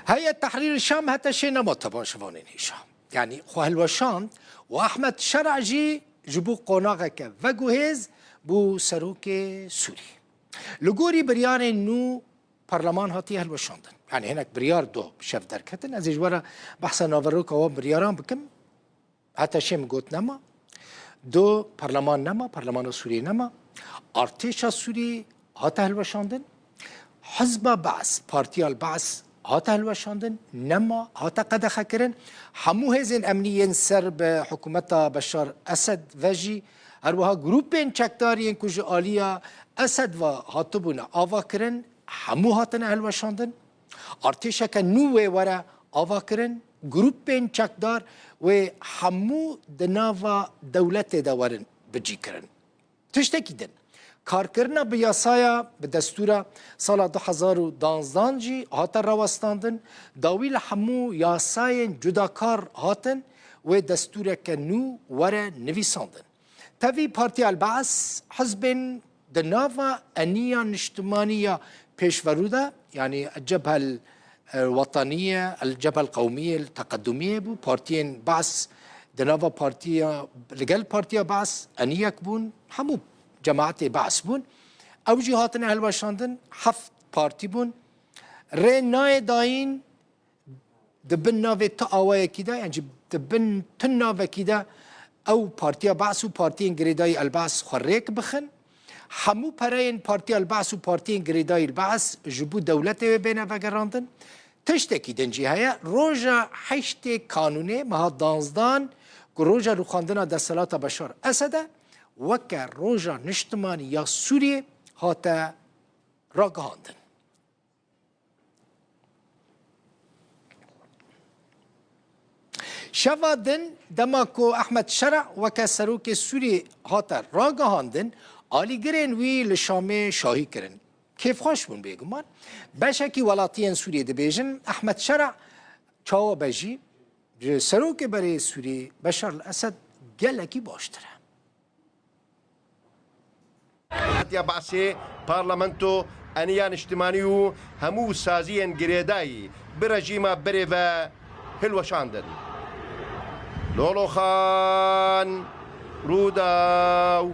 هيئة تحرير الشام هتا شي نمط تبع شفانين هشام يعني خو هلوشان وأحمد شرع جي جبو قوناغك وجوهز بو سروك سوري لغوري بريان نو برلمان هاتي هلوشاندن يعني هناك بريار دو شف دركتن از جوارا بحث نافروك و برياران بكم حتى شيم قوت نما دو برلمان نما برلمان سوري نما ارتشا سوري هاتا هلوشاندن حزب بعث بارتي البعث هاتا هلوشاندن نما هاتا قدخه كرن حمو هزين امنيين سر بحكومتا بشار اسد وجي هروها جروبين چکدارين كوج آليا اسد و هاتبونا آوا كرن حمو هاتنا هلوشاندن ارتشا كنوه ورا آوا كرن جروبين چکدار و حمو دناوا دولت دورن بجي كرن تشتكي دن کارکردن به یاسایا به دستور سال 2012 جی هاتن راوستاندن داویل همو یاسای جداکار هاتن و دستور کنو وره نویساندن تاوی پارتی البعث حزب دناوا انیا نشتمانیه پیشوروده يعني الجبهة الوطنية الجبهة القومية التقدمية بو بارتيين بعث دناوا بارتيا لقل بارتيا بعث انيا كبون حمو جماعت بعث بون او جهاتنا هلوشاندن حفت بارتي بون رين ناي داين دبن ناوي تاوايا كده يعني دبن تناوي كده او بارتيا بعث و بارتين غريداي البعث خريك بخن حمو برين بارتي البعث و بارتين غريداي البعث جبو دولته بين فقراندن تشتكي دنجي هيا روجا حشتي قانوني مها دانزدان روجا روخاندنا دستلات بشار اسده وكا روجا نشتماني يا سوري هاتا راقهاندن شفادن دماكو احمد شرع وكا سروك سوري هاتا راقهاندن آلي گرين وي لشامي شاهي کرن كيف خوش بون بيگمان باشاكي ولاتين سوري دبيجن احمد شرع چاوا بجي سروك بري سوري بشار الاسد گلكي باشتره يا بعسي بارلمانتو انيان اجتماعي همو سازيا جريداي برجيما بريفا هلوشاندن لولو خان روداو